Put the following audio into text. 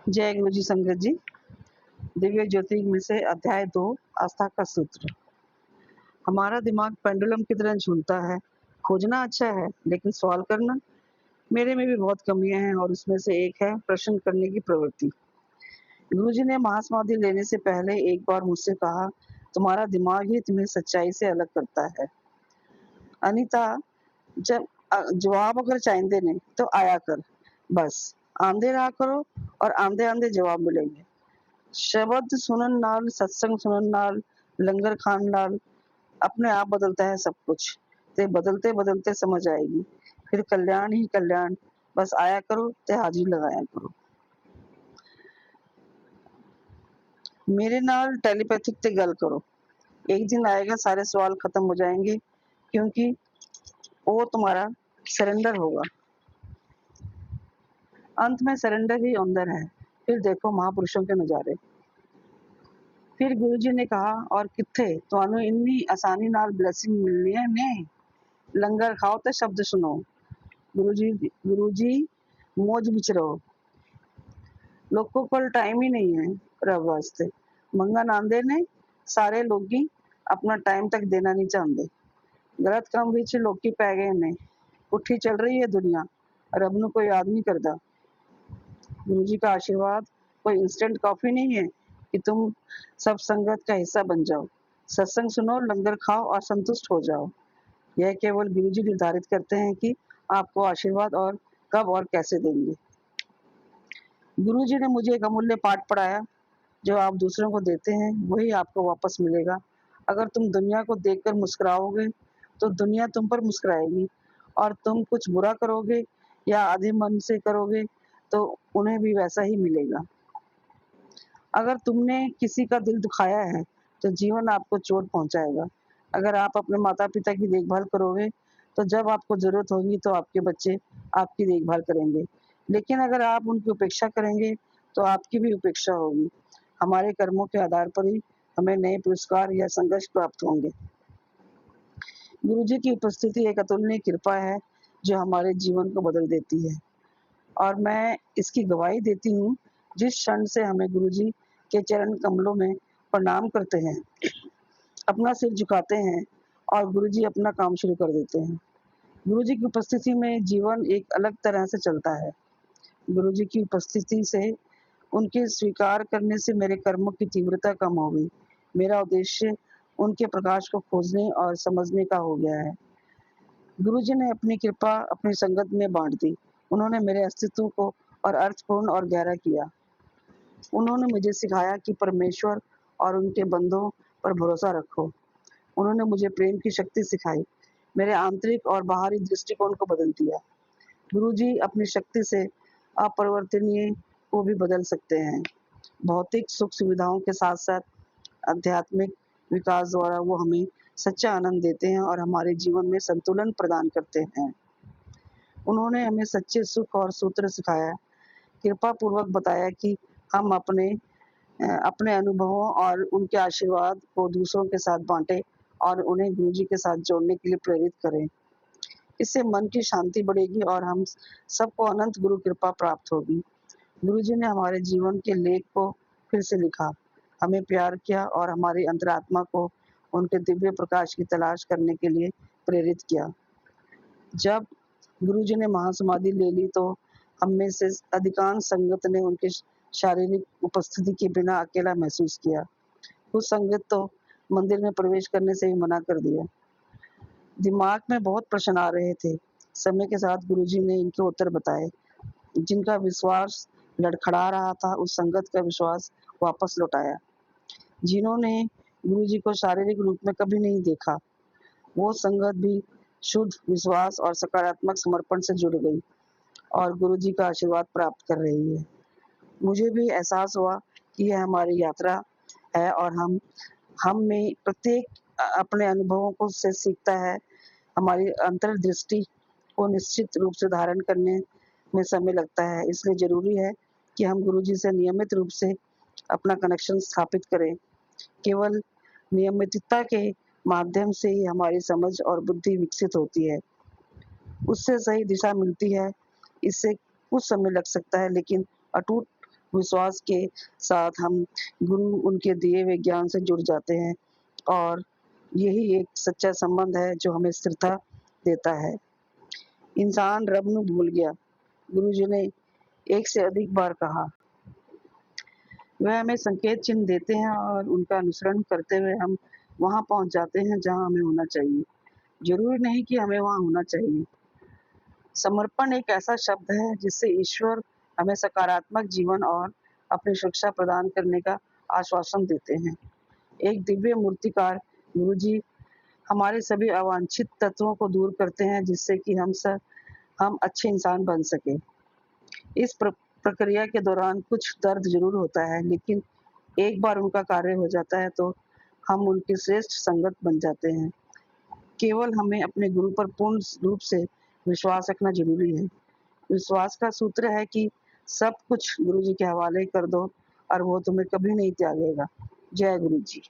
जय गुरु जी संगत जी। दिव्य ज्योति में से अध्याय 2 आस्था का सूत्र। हमारा दिमाग पेंडुलम की तरह झूलता है। खोजना अच्छा है, लेकिन सवाल करना। मेरे में भी बहुत कमियां हैं और उसमें से एक है प्रश्न करने की प्रवृत्ति। गुरुजी ने महासमाधि लेने से पहले एक बार मुझसे कहा, तुम्हारा दिमाग ही तुम्हें सच्चाई से अलग करता है। अनीता, जब जवाब अगर चाहते ने तो आया कर, बस आंधे रहा करो और आंधे आंधे जवाब मिलेंगे। शब्द सुनन नाल, सत्संग सुनन नाल, लंगर खान नाल अपने आप बदलता है सब कुछ। ते बदलते बदलते समझ आएगी, फिर कल्याण ही कल्याण। बस आया करो ते हाजिरी लगाया करो। मेरे नाल टेलीपैथिक ते गल करो। एक दिन आएगा सारे सवाल खत्म हो जाएंगे, क्योंकि वो तुम्हारा सरेंडर होगा। अंत में सरेंडर ही अंदर है। फिर देखो महापुरुषों के नजारे। फिर गुरुजी ने कहा, और किथे तुहानू इन्नी आसानी नाल ब्लेसिंग मिलनी है ने? लंगर खाओ ते शब्द सुनो। गुरुजी मौज विच रहो। लोगों को टाइम ही नहीं है रब वास्ते। मंगन आंदे ने सारे लोग अपना टाइम तक देना नहीं चाहते। गलत काम विच लोग पै गए ने। उठी चल रही है दुनिया, रब नू कोई याद नहीं करता। गुरुजी का आशीर्वाद कोई इंस्टेंट कॉफी नहीं है कि तुम सब संगत का हिस्सा बन जाओ। सत्संग सुनो, लंगर खाओ और संतुष्ट हो जाओ। यह केवल गुरुजी निर्धारित करते हैं कि आपको आशीर्वाद और कब और कैसे देंगे। गुरुजी ने मुझे एक अमूल्य पाठ पढ़ाया, जो आप दूसरों को देते हैं वही आपको वापस मिलेगा। अगर तुम दुनिया को देखकर मुस्कुराओगे तो दुनिया तुम पर मुस्कुराएगी, और तुम कुछ बुरा करोगे या आधे मन से करोगे तो उन्हें भी वैसा ही मिलेगा। अगर तुमने किसी का दिल दुखाया है तो जीवन आपको चोट पहुंचाएगा। अगर आप अपने माता पिता की देखभाल करोगे तो जब आपको जरूरत होगी तो आपके बच्चे आपकी देखभाल करेंगे। लेकिन अगर आप उनकी उपेक्षा करेंगे तो आपकी भी उपेक्षा होगी। हमारे कर्मों के आधार पर ही हमें नए पुरस्कार या संघर्ष प्राप्त होंगे। गुरुजी की उपस्थिति एक अतुलनीय कृपा है जो हमारे जीवन को बदल देती है, और मैं इसकी गवाही देती हूँ। जिस क्षण से हमें गुरुजी के चरण कमलों में प्रणाम करते हैं, अपना सिर झुकाते हैं और गुरुजी अपना काम शुरू कर देते हैं। गुरुजी की उपस्थिति में जीवन एक अलग तरह से चलता है। गुरुजी की उपस्थिति से, उनके स्वीकार करने से मेरे कर्मों की तीव्रता कम हो गई। मेरा उद्देश्य उनके प्रकाश को खोजने और समझने का हो गया है। गुरुजी ने अपनी कृपा अपनी संगत में बांट दी। उन्होंने मेरे अस्तित्व को और अर्थपूर्ण और गहरा किया। उन्होंने मुझे सिखाया कि परमेश्वर और उनके बंधुओं पर भरोसा रखो। उन्होंने मुझे प्रेम की शक्ति सिखाई। मेरे आंतरिक और बाहरी दृष्टिकोण को बदल दिया। गुरुजी अपनी शक्ति से अपरिवर्तनीय को भी बदल सकते हैं। भौतिक सुख सुविधाओं के साथ साथ आध्यात्मिक विकास द्वारा वो हमें सच्चा आनंद देते हैं और हमारे जीवन में संतुलन प्रदान करते हैं। उन्होंने हमें सच्चे सुख और सूत्र सिखाया, कृपा पूर्वक बताया कि हम अपने अनुभवों और उनके आशीर्वाद को दूसरों के साथ बांटें और उन्हें गुरुजी के साथ जोड़ने के लिए प्रेरित करें। इससे मन की शांति बढ़ेगी और हम सबको अनंत गुरु कृपा प्राप्त होगी। गुरुजी ने हमारे जीवन के लेख को फिर से लिखा, हमें प्यार किया और हमारी अंतरात्मा को उनके दिव्य प्रकाश की तलाश करने के लिए प्रेरित किया। जब गुरुजी ने महासमाधि ले ली तो हम में से अधिकांश संगत ने उनके शारीरिक उपस्थिति के बिना अकेला महसूस किया। कुछ संगत तो मंदिर में प्रवेश करने से ही मना कर दिया। दिमाग में बहुत प्रश्न आ रहे थे। समय के साथ गुरुजी ने इनके उत्तर बताए। जिनका विश्वास लड़खड़ा रहा था, उस संगत का विश्वास वापस लौटाया। जिन्होंने गुरुजी को शारीरिक रूप में कभी नहीं देखा, वो संगत भी शुद्ध विश्वास और सकारात्मक समर्पण से जुड़ गई और गुरुजी का आशीर्वाद प्राप्त कर रही है। मुझे भी एहसास हुआ कि यह हमारी यात्रा है और हम में प्रत्येक अपने अनुभवों को से सीखता है। हमारी अंतर्दृष्टि को निश्चित रूप से धारण करने में समय लगता है, इसलिए जरूरी है कि हम गुरुजी से नियमित रूप से अपना कनेक्शन स्थापित करें। केवल नियमितता के माध्यम से ही हमारी समझ और बुद्धि विकसित होती है, उससे सही दिशा मिलती है। इससे कुछ समय लग सकता है, लेकिन अटूट विश्वास के साथ हम गुरु उनके दिए हुए ज्ञान से जुड़ जाते हैं और यही एक सच्चा संबंध है जो हमें स्थिरता देता है। इंसान रब नू भूल गया, गुरुजी ने एक से अधिक बार कहा। वह हमें संकेत चिन्ह देते हैं और उनका अनुसरण करते हुए हम वहाँ पहुँच जाते हैं जहाँ हमें होना चाहिए। ज़रूरी नहीं कि हमें वहाँ होना चाहिए। समर्पण एक ऐसा शब्द है जिससे ईश्वर हमें सकारात्मक जीवन और अपनी सुरक्षा प्रदान करने का आश्वासन देते हैं। एक दिव्य मूर्तिकार गुरुजी हमारे सभी अवांछित तत्वों को दूर करते हैं जिससे कि हम अच्छे इंसान बन सकें। इस प्रक्रिया के दौरान कुछ दर्द ज़रूर होता है, लेकिन एक बार उनका कार्य हो जाता है तो हम उनकी श्रेष्ठ संगत बन जाते हैं। केवल हमें अपने गुरु पर पूर्ण रूप से विश्वास रखना ज़रूरी है। विश्वास का सूत्र है कि सब कुछ गुरु जी के हवाले कर दो और वो तुम्हें कभी नहीं त्यागेगा। जय गुरु जी।